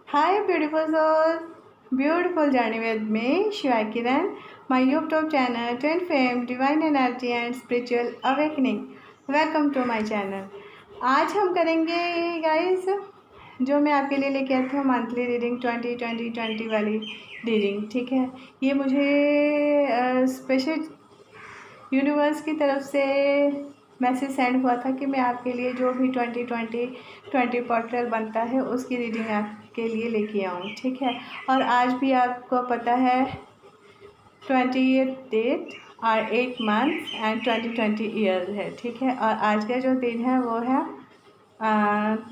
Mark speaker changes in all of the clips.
Speaker 1: Hi, beautiful souls. Beautiful journey with me, Shiva Kiran, my YouTube channel, Twin Fame, Divine Energy and Spiritual Awakening. Welcome to my channel. आज हम करेंगे guys जो मैं आपके लिए लेके आई थी मंथली रीडिंग 2020 वाली रीडिंग। ठीक है, ये मुझे स्पेशल यूनिवर्स की तरफ से मैसेज सेंड हुआ था कि मैं आपके लिए जो भी 2020 पोर्टल बनता है उसकी रीडिंग आपके लिए लेके आऊँ। ठीक है, और आज भी आपको पता है 20th डेट और 8 मंथ एंड 2020 ईयर है। ठीक है, और आज का जो दिन है वो है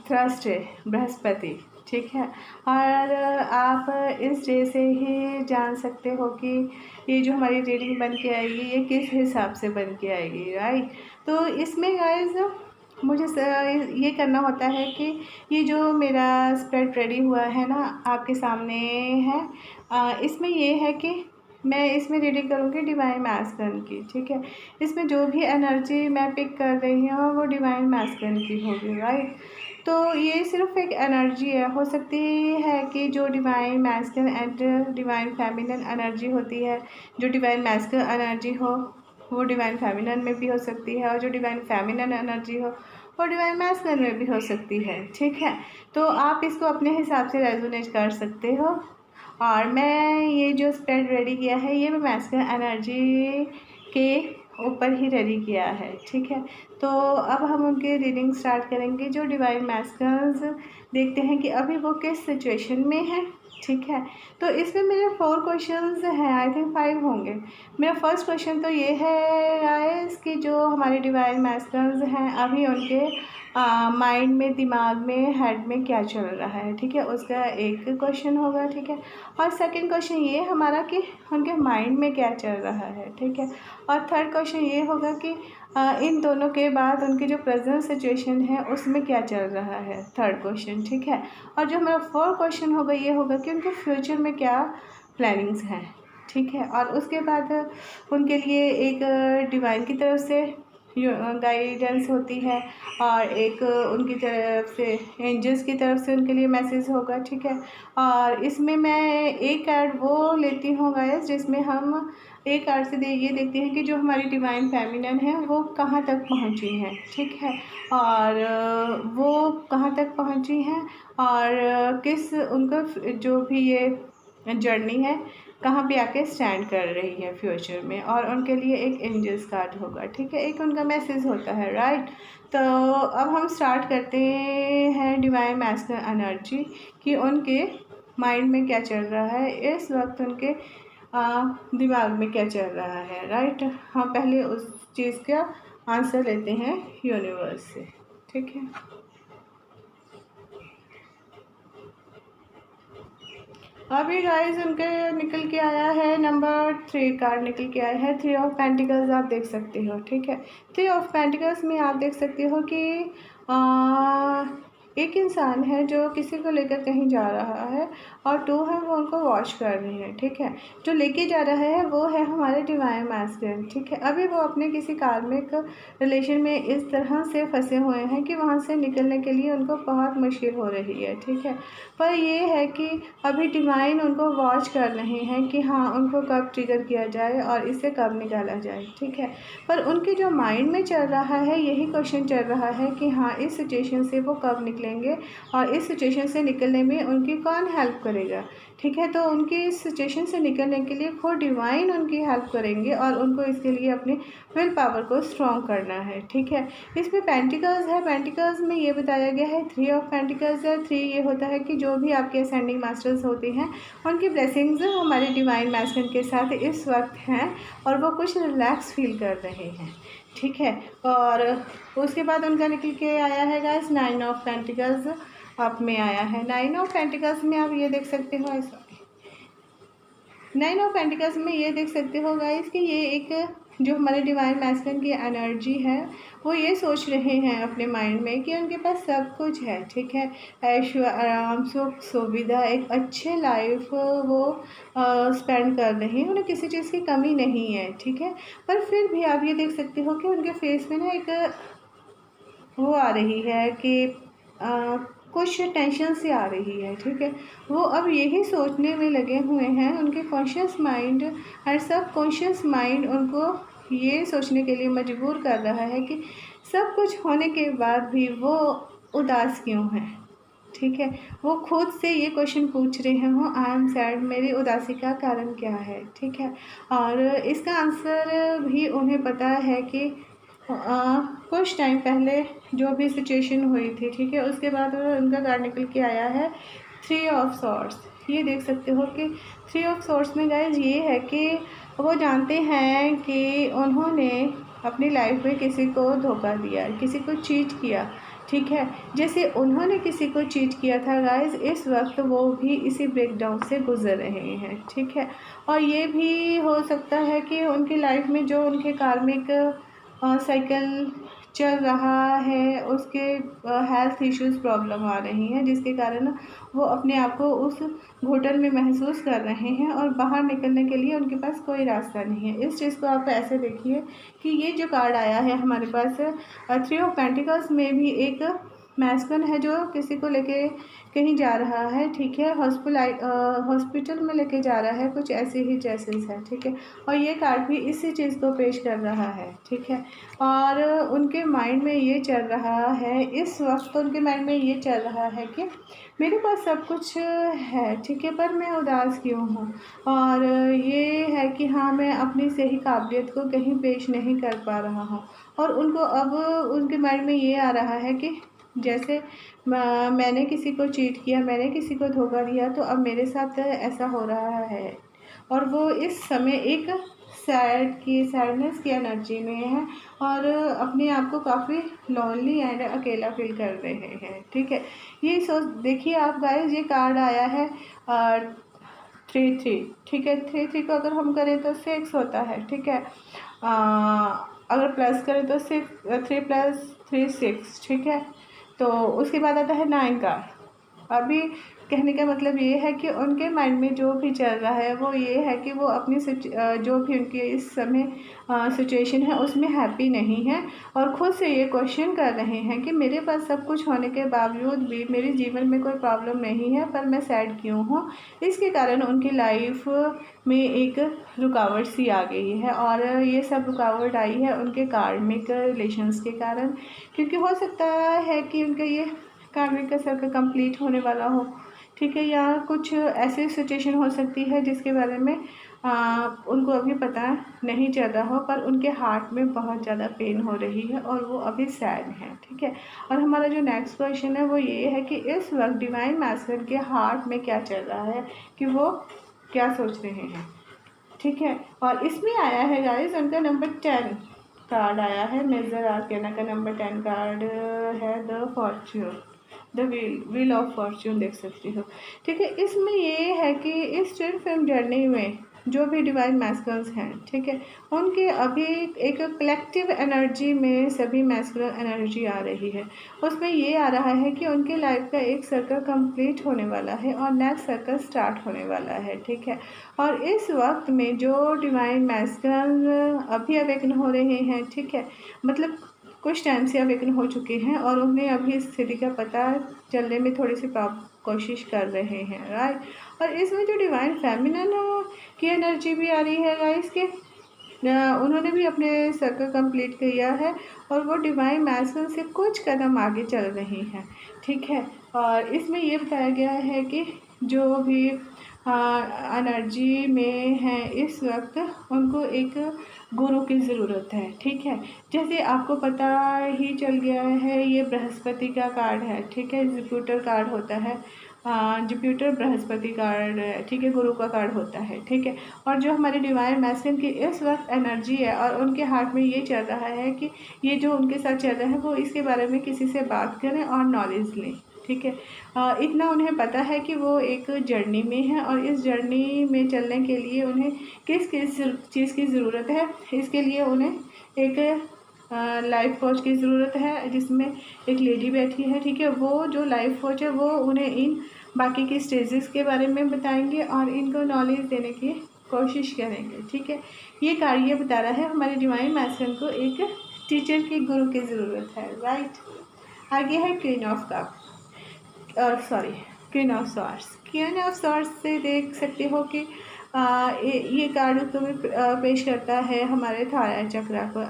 Speaker 1: थर्सडे, बृहस्पति। ठीक है, और आप इस डे से ही जान सकते हो कि ये जो हमारी रीडिंग बन के आएगी ये किस हिसाब से बन के आएगी, राइट। तो इसमें गाइस मुझे ये करना होता है कि ये जो मेरा स्प्रेड रेडी हुआ है ना आपके सामने है, इसमें ये है कि मैं इसमें रीडिंग करूँगी डिवाइन मैस्कुलिन की। ठीक है, इसमें जो भी एनर्जी मैं पिक कर रही हूँ वो डिवाइन मैस्कुलिन की होगी, राइट। तो ये सिर्फ एक एनर्जी है, हो सकती है कि जो divine masculine and divine feminine energy होती है, जो डिवाइन मैस्कुलिन एनर्जी हो वो डिवाइन फेमिनिन में भी हो सकती है, और जो डिवाइन फेमिनिन एनर्जी हो वो डिवाइन मैस्कुलिन में भी हो सकती है। ठीक है, तो आप इसको अपने हिसाब से रेजोनेट कर सकते हो। और मैं ये जो स्प्रेड रेडी किया है ये मैं मैस्कुलिन एनर्जी के ऊपर ही रेडी किया है। ठीक है, तो अब हम उनके रीडिंग स्टार्ट करेंगे। जो डिवाइन मैस्कुलिन्स देखते हैं कि अभी वो किस सिचुएशन में है। ठीक है, तो इसमें मेरे 4 क्वेश्चंस हैं, आई थिंक 5 होंगे। मेरा फर्स्ट क्वेश्चन तो ये है गाइस कि जो हमारे डिवाइन मैस्कुलिन्स हैं अभी उनके माइंड में, दिमाग में, हेड में क्या चल रहा है। ठीक है, उसका एक क्वेश्चन होगा। ठीक है, और सेकंड क्वेश्चन ये हमारा कि उनके माइंड में क्या चल रहा है। ठीक है, और थर्ड क्वेश्चन ये होगा कि इन दोनों के बाद उनकी जो प्रेजेंट सिचुएशन है उसमें क्या चल रहा है, थर्ड क्वेश्चन। ठीक है, और जो हमारा फोर्थ क्वेश्चन होगा ये होगा कि उनके फ्यूचर में क्या प्लानिंग्स हैं। ठीक है, और उसके बाद उनके लिए एक डिवाइन की तरफ से गाइडेंस होती है और एक उनकी तरफ से एंजल्स की तरफ से उनके लिए मैसेज होगा। ठीक है, और इसमें मैं एक कार्ड वो लेती हूँ गाइस जिसमें हम एक कार्ड से ये देखते हैं कि जो हमारी डिवाइन फेमिनिन है वो कहाँ तक पहुँची हैं। ठीक है, और वो कहाँ तक पहुँची हैं और किस उनका जो भी ये जर्नी है कहाँ पे आके स्टैंड कर रही है फ्यूचर में, और उनके लिए एक एंजल्स कार्ड होगा। ठीक है, एक उनका मैसेज होता है, राइट। तो अब हम स्टार्ट करते हैं डिवाइन मैस्कुलिन एनर्जी कि उनके माइंड में क्या चल रहा है इस वक्त, उनके दिमाग में क्या चल रहा है, राइट। हम पहले उस चीज़ का आंसर लेते हैं यूनिवर्स से। ठीक है, अभी गाइस उनके निकल के आया है नंबर 3 कार्ड निकल के आया है, 3 ऑफ पेंटिकल्स आप देख सकते हो। ठीक है, 3 ऑफ पेंटिकल्स में आप देख सकते हो कि एक इंसान है जो किसी को लेकर कहीं जा रहा है और 2 है वो उनको वॉच कर रही है। ठीक है, जो लेके जा रहा है वो है हमारे डिवाइन मैस्कुलिन। ठीक है, अभी वो अपने किसी कार्मिक रिलेशन में इस तरह से फंसे हुए हैं कि वहाँ से निकलने के लिए उनको बहुत मुश्किल हो रही है। ठीक है, पर ये है कि अभी डिवाइन उनको वॉच कर रहे हैं कि हाँ उनको कब ट्रिगर किया जाए और इससे कब निकाला जाए। ठीक है, पर उनके जो माइंड में चल रहा है यही क्वेश्चन चल रहा है कि हाँ इस सिचुएशन से वो कब निकलेंगे और इस सिचुएशन से निकलने में उनकी कौन हेल्प करेगा। ठीक है, तो उनकी इस सिचुएशन से निकलने के लिए खुद डिवाइन उनकी हेल्प करेंगे और उनको इसके लिए अपनी विल पावर को स्ट्रॉन्ग करना है। ठीक है, इसमें पेंटिकल्स है, पेंटिकल्स में ये बताया गया है 3 ऑफ पेंटिकल्स है। 3 ये होता है कि जो भी आपके असेंडिंग मास्टर्स होते हैं उनकी ब्लेसिंग्स हमारे डिवाइन मैस्कुलिन के साथ इस वक्त हैं और वो कुछ रिलैक्स फील कर रहे हैं। ठीक है, और उसके बाद उनका निकल के आया है गाइस 9 ऑफ पेंटिकल्स आप में आया है। 9 ऑफ पेंटिकल्स में आप ये देख सकते हो, 9 ऑफ पेंटिकल्स में ये देख सकते हो गाइस कि ये एक जो हमारे डिवाइन मैस्कुलिन की एनर्जी है वो ये सोच रहे हैं अपने माइंड में कि उनके पास सब कुछ है। ठीक है, ऐशो आराम, सुख सुविधा, एक अच्छे लाइफ वो स्पेंड कर रहे हैं, उन्हें किसी चीज़ की कमी नहीं है। ठीक है, पर फिर भी आप ये देख सकते हो कि उनके फेस में ना एक वो आ रही है कि कुछ टेंशन सी आ रही है, ठीक है। वो अब यही सोचने में लगे हुए हैं, उनके कॉन्शियस माइंड और सब कॉन्शियस माइंड उनको ये सोचने के लिए मजबूर कर रहा है कि सब कुछ होने के बाद भी वो उदास क्यों है, ठीक है। वो खुद से ये क्वेश्चन पूछ रहे हैं, वो आई एम सैड, मेरी उदासी का कारण क्या है, ठीक है। और इसका आंसर भी उन्हें पता है कि कुछ टाइम पहले जो भी सिचुएशन हुई थी, ठीक है, उसके बाद उनका कार्ड निकल के आया है 3 ऑफ सॉर्ड्स। ये देख सकते हो कि 3 ऑफ सॉर्ड्स में गाइस ये है कि वो जानते हैं कि उन्होंने अपनी लाइफ में किसी को धोखा दिया, किसी को चीट किया, ठीक है। जैसे उन्होंने किसी को चीट किया था गाइस, इस वक्त वो भी इसी ब्रेकडाउन से गुजर रहे हैं, ठीक है। और ये भी हो सकता है कि उनकी लाइफ में जो उनके कार्मिक साइकिल चल रहा है, उसके हेल्थ इश्यूज़ प्रॉब्लम आ रही हैं, जिसके कारण वो अपने आप को उस घुटन में महसूस कर रहे हैं और बाहर निकलने के लिए उनके पास कोई रास्ता नहीं है। इस चीज़ को आप ऐसे देखिए कि ये जो कार्ड आया है हमारे पास 3 ऑफ पेंटिकल्स में भी एक मैस्कन है जो किसी को लेके कहीं जा रहा है, ठीक है। हॉस्पिटल में लेके जा रहा है, कुछ ऐसे ही जेसेस है, ठीक है। और ये कार्ड भी इसी चीज़ को पेश कर रहा है, ठीक है। और उनके माइंड में ये चल रहा है, इस वक्त उनके माइंड में ये चल रहा है कि मेरे पास सब कुछ है, ठीक है, पर मैं उदास क्यों हूँ। और ये है कि हाँ, मैं अपनी सही काबिलियत को कहीं पेश नहीं कर पा रहा हूँ। और उनको अब उनके माइंड में ये आ रहा है कि जैसे मैंने किसी को चीट किया, मैंने किसी को धोखा दिया, तो अब मेरे साथ ऐसा हो रहा है। और वो इस समय एक सैडनेस की एनर्जी में है और अपने आप को काफ़ी लोनली एंड अकेला फील कर रहे हैं, ठीक है। ये सोच देखिए आप गाइस, ये कार्ड आया है 3-3, ठीक है। 3-3 को अगर हम करें तो 6 होता है, ठीक है। अगर प्लस करें तो 3 + 3 6, ठीक है। तो उसके बाद आता है 9 का। अभी कहने का मतलब ये है कि उनके माइंड में जो भी चल रहा है वो ये है कि वो अपनी जो भी उनकी इस समय सिचुएशन है उसमें हैप्पी नहीं है और ख़ुद से ये क्वेश्चन कर रहे हैं कि मेरे पास सब कुछ होने के बावजूद भी मेरे जीवन में कोई प्रॉब्लम नहीं है, पर मैं सैड क्यों हूँ। इसके कारण उनकी लाइफ में एक रुकावट सी आ गई है और ये सब रुकावट आई है उनके कार्मिक रिलेशंस के कारण, क्योंकि हो सकता है कि उनका ये कार्मिक का सर्कल कंप्लीट होने वाला हो, ठीक है। या कुछ ऐसी सिचुएशन हो सकती है जिसके बारे में उनको अभी पता नहीं चल रहा हो, पर उनके हार्ट में बहुत ज़्यादा पेन हो रही है और वो अभी सैड हैं, ठीक है। और हमारा जो नेक्स्ट क्वेश्चन है वो ये है कि इस वक्त डिवाइन मास्टर के हार्ट में क्या चल रहा है, कि वो क्या सोच रहे हैं, ठीक है। और इसमें आया है गाइस उनका नंबर 10 कार्ड आया है, मेजर आर्केना का नंबर 10 कार्ड है the Fortune, the wheel of Fortune देख सकती हो, ठीक है। इसमें ये है कि इस ट्विन फिल्म जर्नी में जो भी डिवाइन मैस्कुलन्स हैं, ठीक है, उनके अभी एक कलेक्टिव एनर्जी में सभी मैस्कुलर एनर्जी आ रही है। उसमें ये आ रहा है कि उनके लाइफ का एक सर्कल कंप्लीट होने वाला है और नेक्स्ट सर्कल स्टार्ट होने वाला है, ठीक है। और इस वक्त में जो डिवाइन मैस्कुलन अभी अवेकन हो रहे हैं, ठीक है, मतलब कुछ टाइम से अवेकन हो चुके हैं और उन्हें अभी इस स्थिति का पता चलने में थोड़ी सी कोशिश कर रहे हैं, राइट। और इसमें जो डिवाइन फेमिनिन की एनर्जी भी आ रही है गाइस के उन्होंने भी अपने सर्कल कंप्लीट किया है और वो डिवाइन मैस्कुलिन से कुछ कदम आगे चल रही हैं, ठीक है। और इसमें ये बताया गया है कि जो भी एनर्जी में है इस वक्त उनको एक गुरु की ज़रूरत है, ठीक है। जैसे आपको पता ही चल गया है, ये बृहस्पति का कार्ड है, ठीक है। जुपिटर कार्ड होता है, जुपिटर बृहस्पति कार्ड, ठीक है, गुरु का कार्ड होता है, ठीक है। और जो हमारे डिवाइन मैस्कुलिन की इस वक्त एनर्जी है और उनके हार्ट में ये चल रहा है कि ये जो उनके साथ चल रहा है वो इसके बारे में किसी से बात करें और नॉलेज लें, ठीक है। इतना उन्हें पता है कि वो एक जर्नी में है और इस जर्नी में चलने के लिए उन्हें किस किस चीज़ की ज़रूरत है, इसके लिए उन्हें एक लाइफ कोच की ज़रूरत है, जिसमें एक लेडी बैठी है, ठीक है। वो जो लाइफ कोच है वो उन्हें इन बाकी की स्टेजेस के बारे में बताएंगे और इनको नॉलेज देने की कोशिश करेंगे, ठीक है। ये कार्य बता रहा है हमारे डिवाइन मैस्कुलिन को एक टीचर की, गुरु की ज़रूरत है, राइट। आगे है queen of cup. Sorry, queen of swords. Queen of swords से देख सकते हो कि ये कार्ड तुम्हें पेश करता है हमारे थायराइड चक्रा को,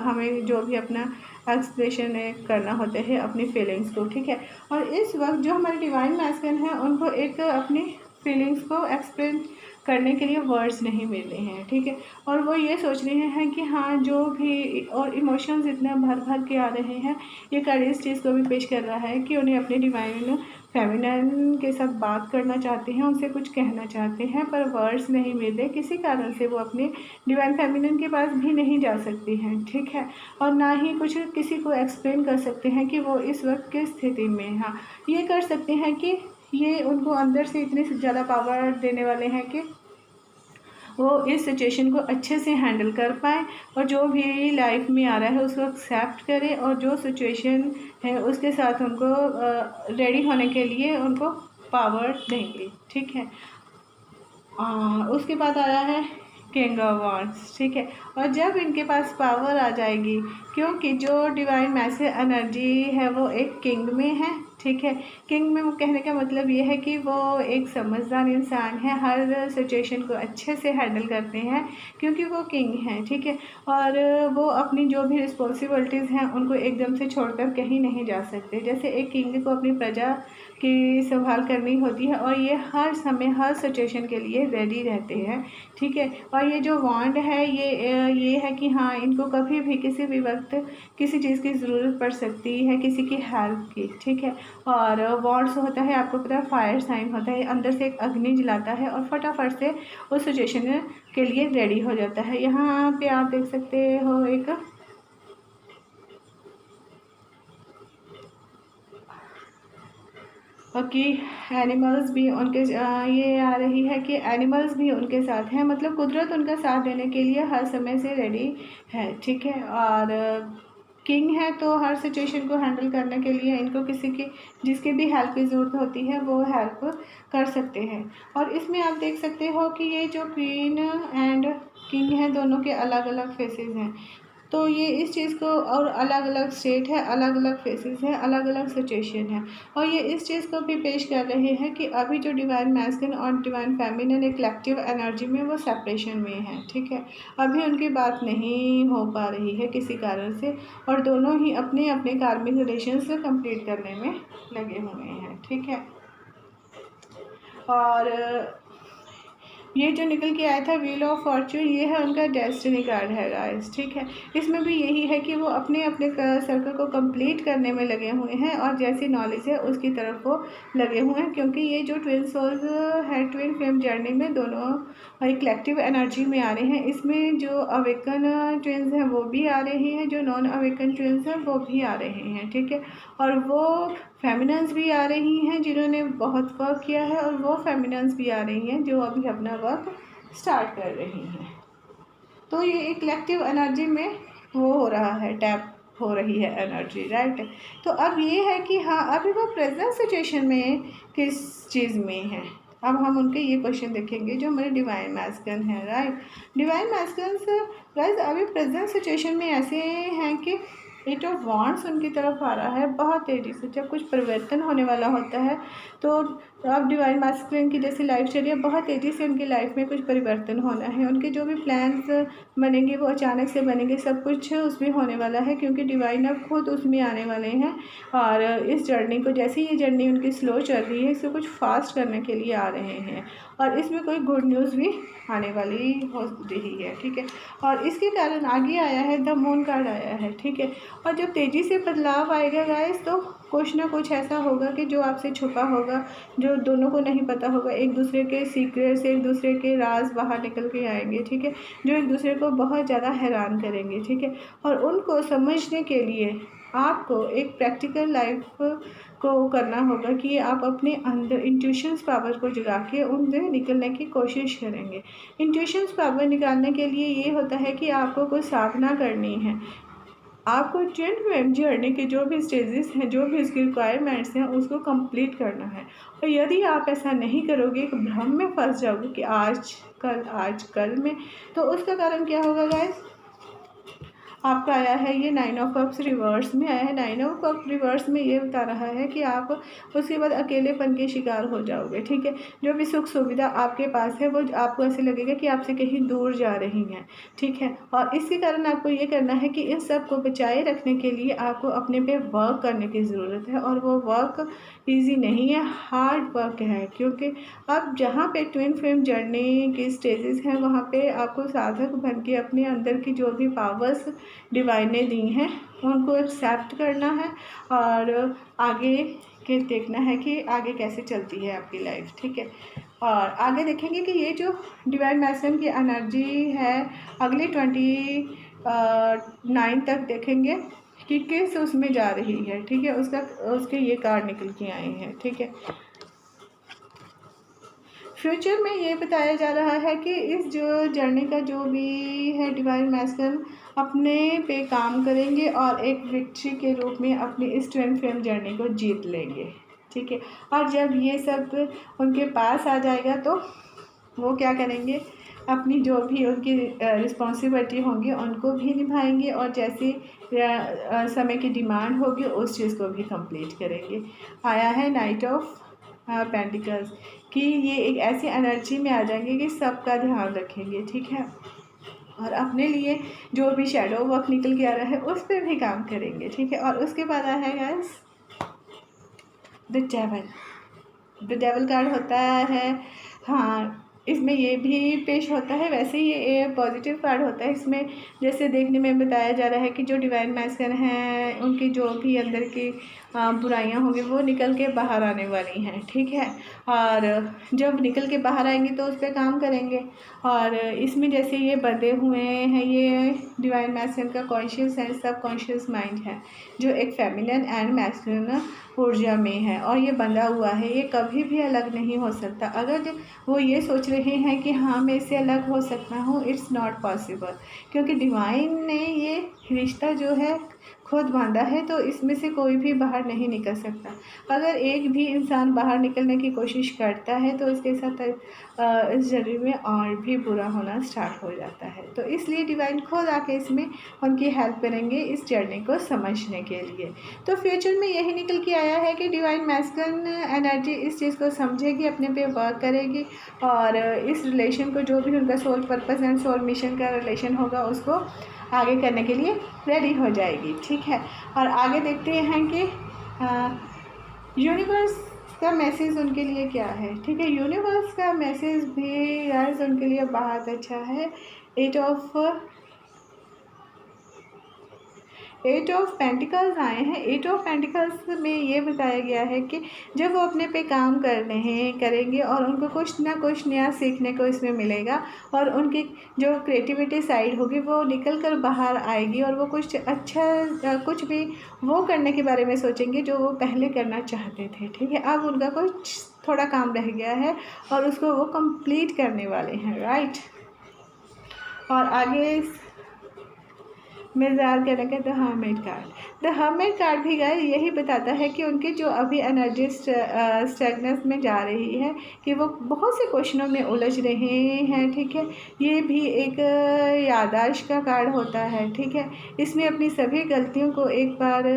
Speaker 1: हमें जो भी अपना एक्सप्रेशन करना होता है अपनी फीलिंग्स को, ठीक है। और इस वक्त जो हमारे डिवाइन मैस्कुलिन है उनको एक अपनी फीलिंग्स को एक्सप्रेस करने के लिए वर्ड्स नहीं मिल रहे हैं, ठीक है। और वो ये सोच रहे हैं कि हाँ जो भी और इमोशंस इतना भर भर के आ रहे हैं, ये कार्ड इस चीज़ को भी पेश कर रहा है कि उन्हें अपने डिवाइन फेमिनिन के साथ बात करना चाहते हैं, उनसे कुछ कहना चाहते हैं, पर वर्ड्स नहीं मिल रहे। किसी कारण से वो अपने डिवाइन फेमिनिन के पास भी नहीं जा सकते हैं, ठीक है। और ना ही कुछ किसी को एक्सप्लेन कर सकते हैं कि वो इस वक्त किस स्थिति में हैं। हाँ, ये कर सकते हैं कि ये उनको अंदर से इतनी ज़्यादा पावर देने वाले हैं कि वो इस सिचुएशन को अच्छे से हैंडल कर पाएँ और जो भी लाइफ में आ रहा है उसको एक्सेप्ट करें, और जो सिचुएशन है उसके साथ उनको रेडी होने के लिए उनको पावर देंगे, ठीक है। उसके बाद आया है किंग ऑफ वांड्स, ठीक है। और जब इनके पास पावर आ जाएगी, क्योंकि जो डिवाइन मैसेज एनर्जी है वो एक किंग में है, ठीक है। किंग में वो कहने का मतलब ये है कि वो एक समझदार इंसान है, हर सिचुएशन को अच्छे से हैंडल करते हैं क्योंकि वो किंग हैं, ठीक है। और वो अपनी जो भी रिस्पॉन्सिबिलिटीज़ हैं उनको एकदम से छोड़कर कहीं नहीं जा सकते। जैसे एक किंग को अपनी प्रजा की संभाल करनी होती है और ये हर समय हर सिचुएशन के लिए रेडी रहते हैं, ठीक है। और ये जो वांड है ये है कि हाँ इनको कभी भी किसी भी वक्त किसी चीज़ की ज़रूरत पड़ सकती है, किसी की हेल्प की, ठीक है। और वांड्स होता है, आपको पता है, फायर साइन होता है, अंदर से एक अग्नि जलाता है और फटाफट से उस सिचुएशन के लिए रेडी हो जाता है। यहाँ पे आप देख सकते हो एक कि एनिमल्स भी उनके ये आ रही है कि एनिमल्स भी उनके साथ हैं, मतलब कुदरत उनका साथ देने के लिए हर समय से रेडी है, ठीक है। और किंग है तो हर सिचुएशन को हैंडल करने के लिए इनको किसी की जिसकी भी हेल्प की ज़रूरत होती है वो हेल्प कर सकते हैं। और इसमें आप देख सकते हो कि ये जो क्वीन एंड किंग है दोनों के अलग अलग फेसेस हैं, तो ये इस चीज़ को, और अलग अलग स्टेट है, अलग अलग फेसेस है, अलग अलग सिचुएशन है, और ये इस चीज़ को भी पेश कर रहे हैं कि अभी जो डिवाइन मैस्कुलिन और डिवाइन फेमिनिन एक कलेक्टिव एनर्जी में वो सेपरेशन में है, ठीक है। अभी उनकी बात नहीं हो पा रही है किसी कारण से, और दोनों ही अपने अपने कार्मिक रिलेशंस को कंप्लीट करने में लगे हुए हैं, ठीक है। और ये जो निकल के आया था व्हील ऑफ फॉर्च्यून, ये है उनका डेस्टिनी कार्ड है गाइस, ठीक है। इसमें भी यही है कि वो अपने अपने सर्कल को कंप्लीट करने में लगे हुए हैं और जैसी नॉलेज है उसकी तरफ वो लगे हुए हैं, क्योंकि ये जो ट्विन सोल्स है ट्विन फ्लेम जर्नी में दोनों एक कलेक्टिव एनर्जी में आ रहे हैं। इसमें जो अवेकन ट्विन्स हैं वो भी आ रहे हैं, जो नॉन अवेकन ट्विन्स हैं वो भी आ रहे हैं, ठीक है। और वो फेमिनन्स भी आ रही हैं जिन्होंने बहुत वर्क किया है, और वो फेमिनन्स भी आ रही हैं जो अभी अपना वर्क स्टार्ट कर रही हैं। तो ये एक कलेक्टिव एनर्जी में वो हो रहा है, टैप हो रही है एनर्जी, राइट। तो अब ये है कि हाँ अभी वो प्रेजेंट सिचुएशन में किस चीज़ में है। अब हम उनके ये क्वेश्चन देखेंगे जो हमारे डिवाइन मैस्कुलिन है, राइट। डिवाइन मैस्कुलिन गाइस अभी प्रेजेंट सिचुएशन में ऐसे हैं कि एट ऑफ वांड्स उनकी तरफ आ रहा है बहुत तेज़ी से। जब कुछ परिवर्तन होने वाला होता है तो अब डिवाइन मैस्कुलिन की जैसी लाइफ चल रही है, बहुत तेज़ी से उनकी लाइफ में कुछ परिवर्तन होना है। उनके जो भी प्लान्स बनेंगे वो अचानक से बनेंगे, सब कुछ उसमें होने वाला है क्योंकि डिवाइन अब खुद उसमें आने वाले हैं। और इस जर्नी को, जैसे ये जर्नी उनकी स्लो चल रही है, इसको कुछ फास्ट करने के लिए आ रहे हैं और इसमें कोई गुड न्यूज़ भी आने वाली हो रही है, ठीक है। और इसके कारण आगे आया है द मून कार्ड आया है, ठीक है। और जब तेज़ी से बदलाव आएगा गाइस तो कुछ ना कुछ ऐसा होगा कि जो आपसे छुपा होगा, जो दोनों को नहीं पता होगा, एक दूसरे के सीक्रेट्स, एक दूसरे के राज बाहर निकल के आएंगे, ठीक है, जो एक दूसरे को बहुत ज़्यादा हैरान करेंगे, ठीक है। और उनको समझने के लिए आपको एक प्रैक्टिकल लाइफ को करना होगा कि आप अपने अंदर इंट्यूशंस पावर को जगा के उनसे निकलने की कोशिश करेंगे। इंट्यूशंस पावर निकालने के लिए ये होता है कि आपको कोई साधना करनी है, आपको ट्विन फ्लेम जर्नी के जो भी स्टेजेस हैं, जो भी उसकी रिक्वायरमेंट्स हैं, उसको कंप्लीट करना है। और यदि आप ऐसा नहीं करोगे, एक भ्रम में फंस जाओगे कि आज कल में, तो उसका कारण क्या होगा गाइस, आपका आया है ये 9 ऑफ कप्स रिवर्स में आया है। 9 ऑफ कप रिवर्स में ये बता रहा है कि आप उसके बाद अकेलेपन के शिकार हो जाओगे, ठीक है। जो भी सुख सुविधा आपके पास है वो आपको ऐसे लगेगा कि आपसे कहीं दूर जा रही हैं, ठीक है। और इसी कारण आपको ये करना है कि इन सब को बचाए रखने के लिए आपको अपने पे वर्क करने की ज़रूरत है, और वो वर्क ईजी नहीं है, हार्ड वर्क है। क्योंकि अब जहाँ पे ट्विन फ्लेम जर्नी की स्टेजेस हैं वहाँ पे आपको साधक बन के अपने अंदर की जो भी पावर्स डिवाइन ने दी हैं उनको एक्सेप्ट करना है, और आगे के देखना है कि आगे कैसे चलती है आपकी लाइफ, ठीक है। और आगे देखेंगे कि ये जो डिवाइन मैस्कुलिन की एनर्जी है अगले 29 तक देखेंगे कि किस उसमें जा रही है, ठीक है। उसके ये कार्ड निकल के आए हैं, ठीक है। फ्यूचर में ये बताया जा रहा है कि इस जो जर्नी का जो भी है डिवाइन मैस्कुलिन अपने पे काम करेंगे और एक विक्ट्री के रूप में अपनी इस ट्विन फ्लेम जर्नी को जीत लेंगे, ठीक है। और जब ये सब उनके पास आ जाएगा तो वो क्या करेंगे, अपनी जो भी उनकी रिस्पॉन्सिबिलिटी होंगी उनको भी निभाएंगे, और जैसी समय की डिमांड होगी उस चीज़ को भी कंप्लीट करेंगे। आया है नाइट ऑफ पेंटिकल्स कि ये एक ऐसी एनर्जी में आ जाएंगे कि सबका ध्यान रखेंगे, ठीक है। और अपने लिए जो भी शैडो वर्क निकल के आ रहा है उस पर भी काम करेंगे, ठीक है। और उसके बाद आया है guys the devil. The devil card होता है, हाँ, इसमें ये भी पेश होता है। वैसे ये पॉजिटिव कार्ड होता है। इसमें जैसे देखने में बताया जा रहा है कि जो डिवाइन मैस्कुलिन हैं उनकी जो भी अंदर की बुराइयां होंगी वो निकल के बाहर आने वाली हैं, ठीक है। और जब निकल के बाहर आएंगे तो उस पर काम करेंगे। और इसमें जैसे ये बंधे हुए हैं, ये डिवाइन मैस्कुलिन का कॉन्शियस एंड सब कॉन्शियस माइंड है जो एक फेमिनिन एंड मैस्कुलिन ऊर्जा में है, और ये बंधा हुआ है, ये कभी भी अलग नहीं हो सकता। अगर वो ये सोच रहे हैं कि हाँ मैं इससे अलग हो सकता हूँ, इट्स नॉट पॉसिबल, क्योंकि डिवाइन ने ये रिश्ता जो है खुद बांधा है, तो इसमें से कोई भी बाहर नहीं निकल सकता। अगर एक भी इंसान बाहर निकलने की कोशिश करता है तो इसके साथ इस जर्नी में और भी बुरा होना स्टार्ट हो जाता है। तो इसलिए डिवाइन खुद आके इसमें उनकी हेल्प करेंगे इस जर्नी को समझने के लिए। तो फ्यूचर में यही निकल के आया है कि डिवाइन मैस्कुलिन एनर्जी इस चीज़ को समझेगी, अपने पे वर्क करेगी, और इस रिलेशन को जो भी उनका soul purpose and soul mission का रिलेशन होगा उसको आगे करने के लिए रेडी हो जाएगी, ठीक है। और आगे देखते हैं कि यूनिवर्स का मैसेज उनके लिए क्या है, ठीक है। यूनिवर्स का मैसेज भी गाइस उनके लिए बहुत अच्छा है। एट ऑफ पेंटिकल्स आए हैं। एट ऑफ पेंटिकल्स में ये बताया गया है कि जब वो अपने पे काम करेंगे और उनको कुछ ना कुछ नया सीखने को इसमें मिलेगा, और उनकी जो क्रिएटिविटी साइड होगी वो निकल कर बाहर आएगी, और वो कुछ अच्छा कुछ भी वो करने के बारे में सोचेंगे जो वो पहले करना चाहते थे, ठीक है। अब उनका कुछ थोड़ा काम रह गया है और उसको वो कंप्लीट करने वाले हैं, राइट। और आगे मिज़ार क्या लगे the hermit card. The hermit card भी गाइस यही बताता है कि उनकी जो अभी एनर्जी स्टैगनेंस में जा रही है, कि वो बहुत से क्वेश्चनों में उलझ रहे हैं, ठीक है। ये भी एक याददाश्त का कार्ड होता है, ठीक है। इसमें अपनी सभी गलतियों को एक बार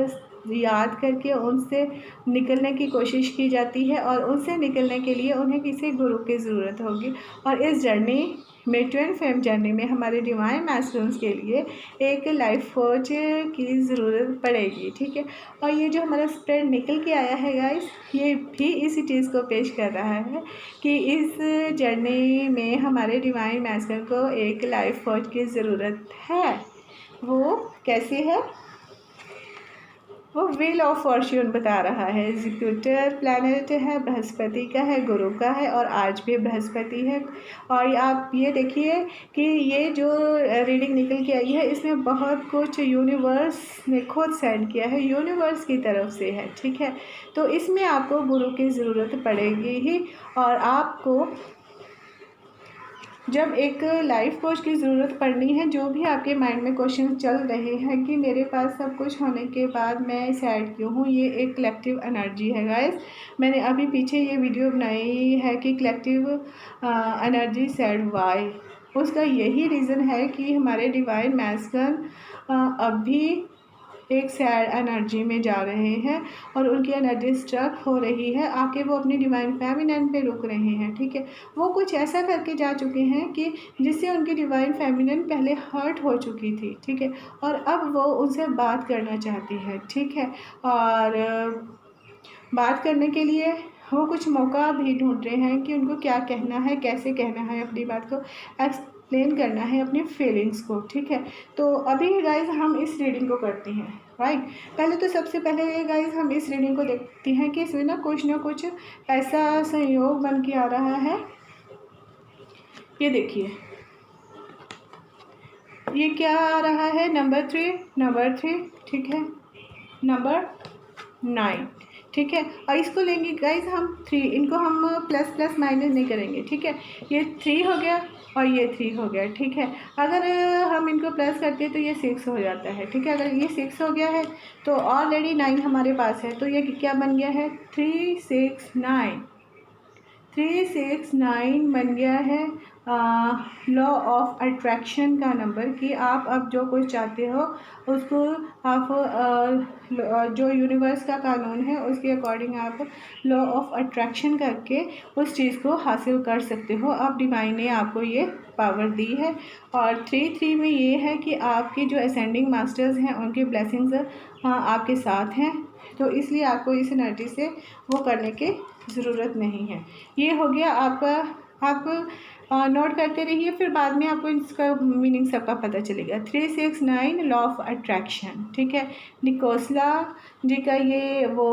Speaker 1: याद करके उनसे निकलने की कोशिश की जाती है, और उनसे निकलने के लिए उन्हें किसी गुरु की ज़रूरत होगी। और इस जर्नी में ट्विन फ्लेम जर्नी में हमारे डिवाइन मैस्कुलिन्स के लिए एक लाइफ कोच की ज़रूरत पड़ेगी, ठीक है। और ये जो हमारा स्प्रेड निकल के आया है गाइस, ये भी इसी चीज़ को पेश कर रहा है कि इस जर्नी में हमारे डिवाइन मैस्कुलिन को एक लाइफ कोच की ज़रूरत है। वो कैसे है, वो व्हील ऑफ फॉर्च्यून बता रहा है। एग्जीक्यूटर प्लैनेट है, बृहस्पति का है, गुरु का है, और आज भी बृहस्पति है। और आप ये देखिए कि ये जो रीडिंग निकल के आई है इसमें बहुत कुछ यूनिवर्स ने खुद सेंड किया है, यूनिवर्स की तरफ से है, ठीक है। तो इसमें आपको गुरु की ज़रूरत पड़ेगी ही, और आपको जब एक लाइफ कोच की ज़रूरत पड़नी है, जो भी आपके माइंड में क्वेश्चन चल रहे हैं कि मेरे पास सब कुछ होने के बाद मैं सैड क्यों हूँ, ये एक कलेक्टिव एनर्जी है गाइस। मैंने अभी पीछे ये वीडियो बनाई है कि कलेक्टिव एनर्जी सैड वाई, उसका यही रीज़न है कि हमारे डिवाइन मैस्कुलिन अभी एक सैड एनर्जी में जा रहे हैं और उनकी एनर्जी स्ट्रक हो रही है, आके वो अपनी डिवाइन फेमिनिन पे रुक रहे हैं। ठीक है, वो कुछ ऐसा करके जा चुके हैं कि जिससे उनकी डिवाइन फेमिनिन पहले हर्ट हो चुकी थी। ठीक है, और अब वो उनसे बात करना चाहती है। ठीक है, और बात करने के लिए वो कुछ मौका भी ढूंढ रहे हैं कि उनको क्या कहना है, कैसे कहना है, अपनी बात को एक्सप्लेन करना है, अपनी फीलिंग्स को। ठीक है, तो अभी गाइज हम इस रीडिंग को करते हैं। राइट, पहले तो सबसे पहले गाइज हम इस रीडिंग को देखते हैं कि इसमें ना कुछ ऐसा संयोग बन के आ रहा है। ये देखिए, ये क्या आ रहा है, नंबर 3, ठीक है, नंबर 9। ठीक है, और इसको लेंगे गाइज हम 3, इनको हम प्लस प्लस माइनस नहीं करेंगे। ठीक है, ये 3 हो गया और ये 3 हो गया। ठीक है, अगर हम इनको प्लस करते हैं तो ये 6 हो जाता है। ठीक है, अगर ये 6 हो गया है तो ऑलरेडी 9 हमारे पास है, तो ये क्या बन गया है, 3 6 9। 3 6 9 बन गया है लॉ ऑफ अट्रैक्शन का नंबर, कि आप अब जो कुछ चाहते हो उसको आप जो यूनिवर्स का कानून है उसके अकॉर्डिंग आप लॉ ऑफ अट्रैक्शन करके उस चीज़ को हासिल कर सकते हो। अब डिवाइन ने आपको ये पावर दी है। और 3 में ये है कि आपके जो असेंडिंग मास्टर्स हैं उनके ब्लेसिंग्स आपके साथ हैं, तो इसलिए आपको इस एनर्जी से वो करने की ज़रूरत नहीं है। ये हो गया आपका, आप नोट करते रहिए, फिर बाद में आपको इसका मीनिंग सबका पता चलेगा। 3 6 9 लॉ ऑफ अट्रैक्शन। ठीक है, निकोसला जी का ये वो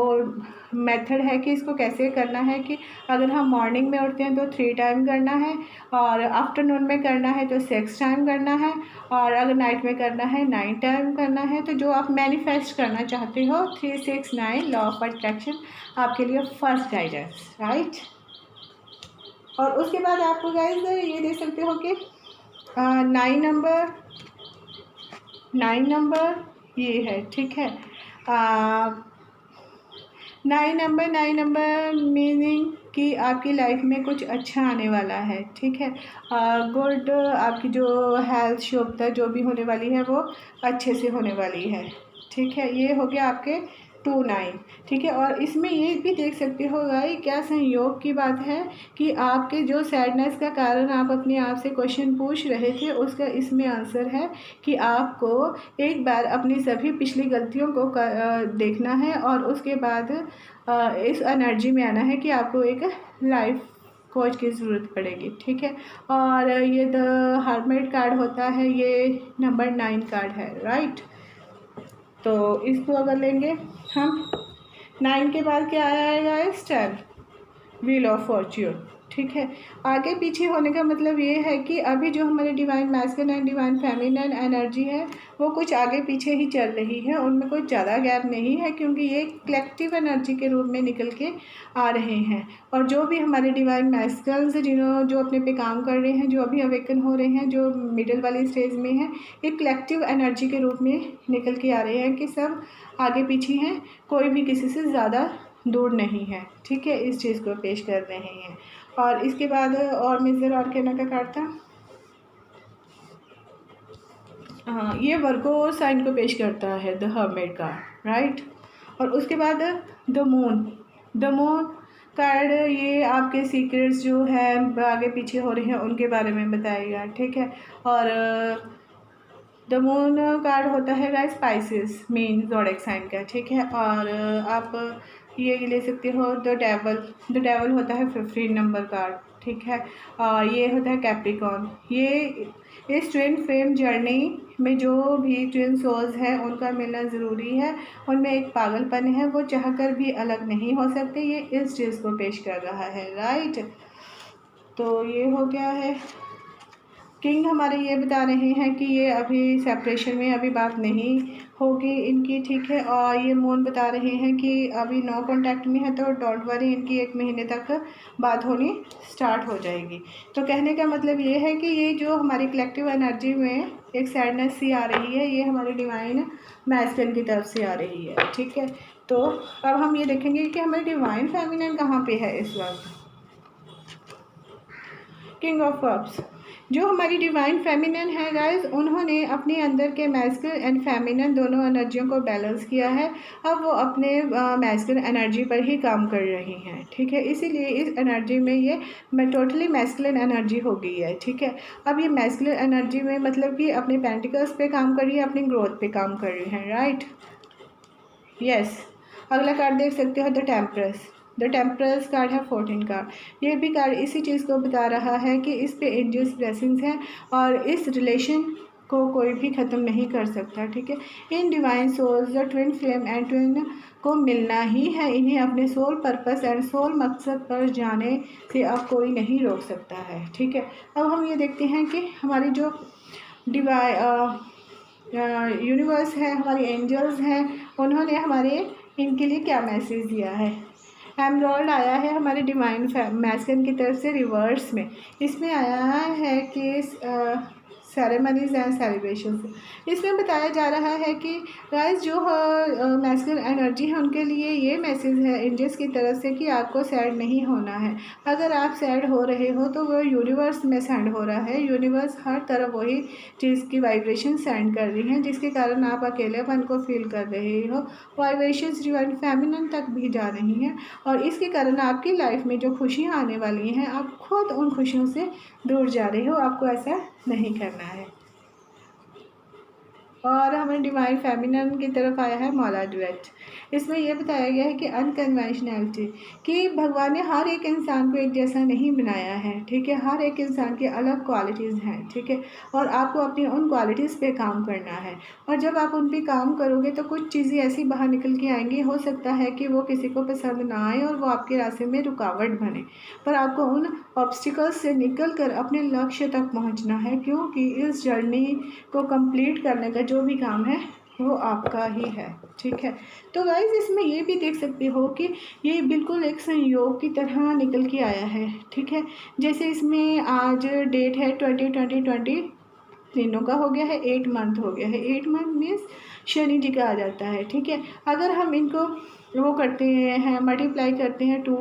Speaker 1: मेथड है कि इसको कैसे करना है, कि अगर हम मॉर्निंग में उठते हैं तो 3 टाइम करना है, और आफ्टरनून में करना है तो 6 टाइम करना है, और अगर नाइट में करना है 9 टाइम करना है। तो जो आप मैनिफेस्ट करना चाहते हो, 3 6 9 लॉ ऑफ अट्रैक्शन आपके लिए फर्स्ट गाइडेंस। राइट, और उसके बाद आपको गाइज ये देख सकते हो कि 9 नंबर ये है। ठीक है, 9 नंबर मीनिंग कि आपकी लाइफ में कुछ अच्छा आने वाला है। ठीक है, गुड, आपकी जो हेल्थ शुभता जो भी होने वाली है वो अच्छे से होने वाली है। ठीक है, ये हो गया आपके 2 9। ठीक है, और इसमें ये भी देख सकते हो गाइस, क्या संयोग की बात है कि आपके जो सैडनेस का कारण आप अपने आप से क्वेश्चन पूछ रहे थे, उसका इसमें आंसर है कि आपको एक बार अपनी सभी पिछली गलतियों को देखना है और उसके बाद इस एनर्जी में आना है कि आपको एक लाइफ कोच की ज़रूरत पड़ेगी। ठीक है, और ये द हर्मिट कार्ड होता है, ये नंबर 9 कार्ड है। राइट, तो इसको अगर लेंगे हम, 9 के बाद क्या आएगा, 10 व्हील ऑफ फॉर्च्यून। ठीक है, आगे पीछे होने का मतलब ये है कि अभी जो हमारे divine masculine and divine feminine energy है वो कुछ आगे पीछे ही चल रही है, उनमें कोई ज़्यादा गैप नहीं है, क्योंकि ये कलेक्टिव एनर्जी के रूप में निकल के आ रहे हैं। और जो भी हमारे डिवाइन मैस्कुलिन्स जो अपने पे काम कर रहे हैं, जो अभी अवेकन हो रहे हैं, जो मिडिल वाली स्टेज में हैं, एक कलेक्टिव एनर्जी के रूप में निकल के आ रहे हैं कि सब आगे पीछे हैं, कोई भी किसी से ज़्यादा दूर नहीं है। ठीक है, इस चीज़ को पेश कर रहे हैं। और इसके बाद और मेजर और कहना का कार्ड था, हाँ, ये वर्गो साइन को पेश करता है, द हर्मिट कार्ड। राइट, और उसके बाद द मून कार्ड, ये आपके सीक्रेट्स जो है आगे पीछे हो रहे हैं उनके बारे में बताएगा। ठीक है, और द मून कार्ड होता है गाइस स्पाइसेस मेन ज़ोडिएक साइन का। ठीक है, और आप ये ले सकते हो द डेवल होता है 15 नंबर कार्ड। ठीक है, और ये होता है कैप्रिकॉर्न। ये इस ट्विन फ्लेम जर्नी में जो भी ट्विन सोल्स हैं उनका मिलना ज़रूरी है, उनमें एक पागलपन है, वो चाहकर भी अलग नहीं हो सकते, ये इस चीज़ को पेश कर रहा है। राइट, तो ये हो गया है। किंग हमारे ये बता रहे हैं कि ये अभी सेपरेशन में अभी बात नहीं होगी इनकी। ठीक है, और ये मून बता रहे हैं कि अभी नो कांटेक्ट में है, तो डोंट वरी, इनकी 1 महीने तक बात होनी स्टार्ट हो जाएगी। तो कहने का मतलब ये है कि ये जो हमारी कलेक्टिव एनर्जी में एक सैडनेस सी आ रही है, ये हमारे डिवाइन मैस्कुलिन की तरफ से आ रही है। ठीक है, तो अब हम ये देखेंगे कि हमारी डिवाइन फेमिनिन कहाँ पे है इस वक्त। किंग ऑफ कप्स, जो हमारी डिवाइन फेमिनिन है गाइस, उन्होंने अपने अंदर के मैस्कुलिन एंड फेमिनिन दोनों एनर्जियों को बैलेंस किया है। अब वो अपने मैस्कुलिन एनर्जी पर ही काम कर रही हैं, ठीक है। इसीलिए इस एनर्जी में ये टोटली मैस्कुलिन एनर्जी हो गई है, ठीक है। अब ये मैस्कुलिन एनर्जी में मतलब कि अपने पेंटिकल्स पे काम कर रही है, अपनी ग्रोथ पे काम कर रही हैं, राइट, यस। अगला कार्ड देख सकते हो, द टेम्परस कार्ड है 14 कार्ड। ये भी कार्ड इसी चीज़ को बता रहा है कि इस पे एंजल्स ब्लेसिंग्स हैं और इस रिलेशन को कोई भी ख़त्म नहीं कर सकता, ठीक है। In divine souls the twin flame and twin को मिलना ही है। इन्हें अपने सोल पर्पस एंड सोल मकसद पर जाने से अब कोई नहीं रोक सकता है, ठीक है। अब हम ये देखते हैं कि हमारी जो यूनिवर्स है, हमारी एंजल्स हैं, उन्होंने हमारे इनके लिए क्या मैसेज दिया है। एमरल्ड आया है हमारे डिवाइन मैस्कुलिन की तरफ से रिवर्स में। इसमें आया है कि सेरेमनीज एंड सेलिब्रेशन। इसमें बताया जा रहा है कि गाइस जो मैस्कुलिन एनर्जी है उनके लिए ये मैसेज है एंजल्स की तरफ से कि आपको सैड नहीं होना है। अगर आप सैड हो रहे हो तो वो यूनिवर्स में सेंड हो रहा है। यूनिवर्स हर तरफ वही चीज़ की वाइब्रेशन सेंड कर रही हैं जिसके कारण आप अकेलेपन को फील कर रहे हो। वाइब्रेशंस डिवाइन फेमिनिन तक भी जा रही हैं और इसके कारण आपकी लाइफ में जो खुशियाँ आने वाली हैं आप खुद उन खुशियों से दूर जा रहे हो। आपको ऐसा नहीं करना है। और हमें डिवाइन फेमिनिन की तरफ आया है मौला डुएट। इसमें यह बताया गया है कि अनकन्वेंशनलिटी, कि भगवान ने हर एक इंसान को एक जैसा नहीं बनाया है, ठीक है। हर एक इंसान की अलग क्वालिटीज़ हैं, ठीक है। और आपको अपनी उन क्वालिटीज़ पे काम करना है और जब आप उन पे काम करोगे तो कुछ चीज़ें ऐसी बाहर निकल के आएंगी। हो सकता है कि वो किसी को पसंद ना आए और वो आपके रास्ते में रुकावट बने, पर आपको उन ऑब्स्टिकल्स से निकल कर अपने लक्ष्य तक पहुँचना है, क्योंकि इस जर्नी को कंप्लीट करने का जो भी काम है वो आपका ही है, ठीक है। तो गाइस इसमें ये भी देख सकते हो कि ये बिल्कुल एक संयोग की तरह निकल के आया है, ठीक है। जैसे इसमें आज डेट है 20 दिनों का हो गया है, 8 मंथ हो गया है। 8 मंथ मीन्स शनि जी का आ जाता है, ठीक है। अगर हम इनको वो करते हैं, मल्टीप्लाई करते हैं, 2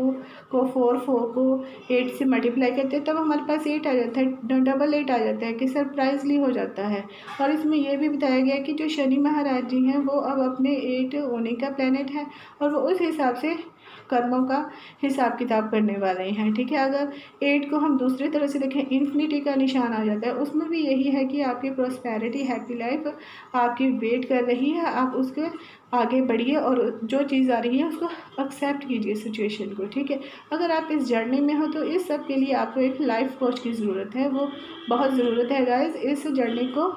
Speaker 1: को 4 को 8 से मल्टीप्लाई करते हैं, तब हमारे पास 8 आ जाता है, डबल 8 आ जाता है कि सरप्राइजली हो जाता है। और इसमें यह भी बताया गया कि जो शनि महाराज जी हैं वो अब अपने 8 होने का प्लेनेट है और वो उस हिसाब से कर्मों का हिसाब किताब करने वाले हैं, ठीक है। अगर 8 को हम दूसरी तरह से देखें, इन्फिनिटी का निशान आ जाता है, उसमें भी यही है कि आपकी प्रॉस्पेरिटी, हैप्पी लाइफ आपकी वेट कर रही है। आप उसके आगे बढ़िए और जो चीज़ आ रही है उसको एक्सेप्ट कीजिए सिचुएशन को, ठीक है। अगर आप इस जर्नी में हो तो इस सब के लिए आपको एक लाइफ कोच की ज़रूरत है, वो बहुत ज़रूरत है गाइस इस जर्नी को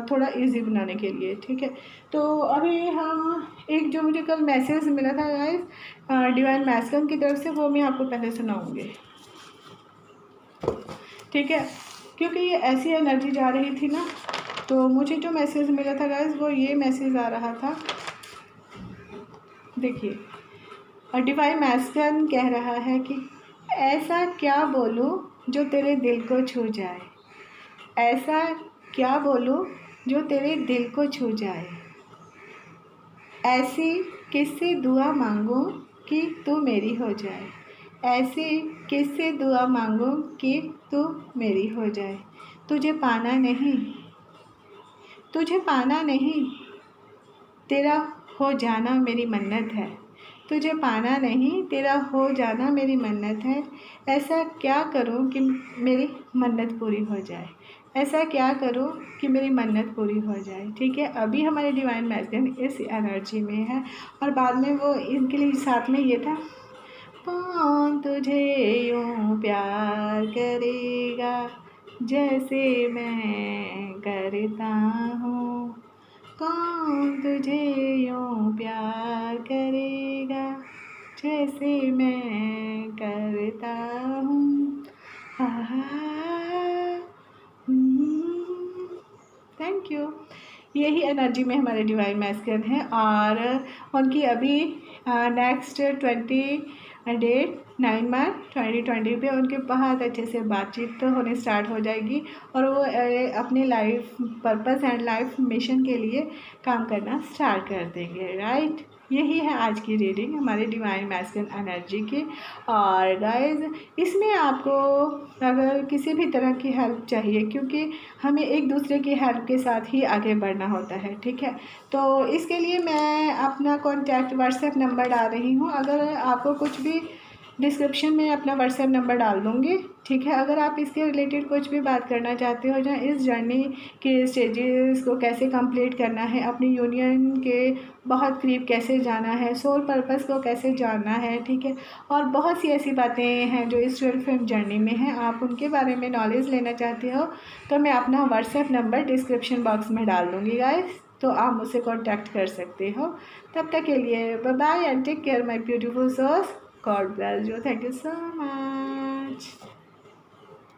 Speaker 1: थोड़ा इजी बनाने के लिए, ठीक है। तो अभी हम एक जो मुझे कल मैसेज मिला था गाइस डिवाइन मैस्कुलिन की तरफ से, वो मैं आपको पहले सुनाऊंगी, ठीक है। क्योंकि ये ऐसी एनर्जी जा रही थी ना, तो मुझे जो मैसेज मिला था गाइस वो ये मैसेज आ रहा था। देखिए डिवाइन मैस्कुलिन कह रहा है कि ऐसा क्या बोलूं जो तेरे दिल को छू जाए, ऐसा क्या बोलूं जो तेरे दिल को छू जाए, ऐसी किससे दुआ मांगूं कि तू मेरी हो जाए, ऐसी किससे दुआ मांगूं कि तू मेरी हो जाए। तुझे पाना नहीं, तुझे पाना नहीं, तेरा हो जाना मेरी मन्नत है। तुझे पाना नहीं, तेरा हो जाना मेरी मन्नत है। ऐसा क्या करूं कि मेरी मन्नत पूरी हो जाए, ऐसा क्या करूं कि मेरी मन्नत पूरी हो जाए, ठीक है। अभी हमारे डिवाइन मैस्कुलिन इस एनर्जी में है और बाद में वो इनके लिए साथ में ये था, कौन तुझे यूं प्यार करेगा जैसे मैं करता हूँ, कौन तुझे यूं प्यार करेगा जैसे मैं करता हूँ। Thank you. यही एनर्जी में हमारे डिवाइन मैस्कुलिन है और उनकी अभी नेक्स्ट 20 डेट 9 मार्च 2020 पे उनके बहुत अच्छे से बातचीत तो होने स्टार्ट हो जाएगी और वो अपने life purpose and life mission के लिए काम करना स्टार्ट कर देंगे, राइट। यही है आज की रीडिंग हमारे डिवाइन मैस्कुलिन एनर्जी की। और गाइस इसमें आपको अगर किसी भी तरह की हेल्प चाहिए, क्योंकि हमें एक दूसरे की हेल्प के साथ ही आगे बढ़ना होता है, ठीक है। तो इसके लिए मैं अपना कॉन्टैक्ट व्हाट्सएप नंबर डाल रही हूँ, अगर आपको कुछ भी डिस्क्रिप्शन में अपना व्हाट्सएप नंबर डाल दूँगी, ठीक है। अगर आप इसके रिलेटेड कुछ भी बात करना चाहते हो, जहाँ इस जर्नी के स्टेजेस को कैसे कंप्लीट करना है, अपनी यूनियन के बहुत करीब कैसे जाना है, सोल पर्पस को कैसे जानना है, ठीक है। और बहुत सी ऐसी बातें हैं जो इस 12 फिल्म जर्नी में हैं, आप उनके बारे में नॉलेज लेना चाहते हो तो मैं अपना व्हाट्सएप नंबर डिस्क्रिप्शन बॉक्स में डाल दूँगी गाइस, तो आप मुझसे कॉन्टैक्ट कर सकते हो। तब तक के लिए bye bye and take care my beautiful souls. God bless you. Thank you so much.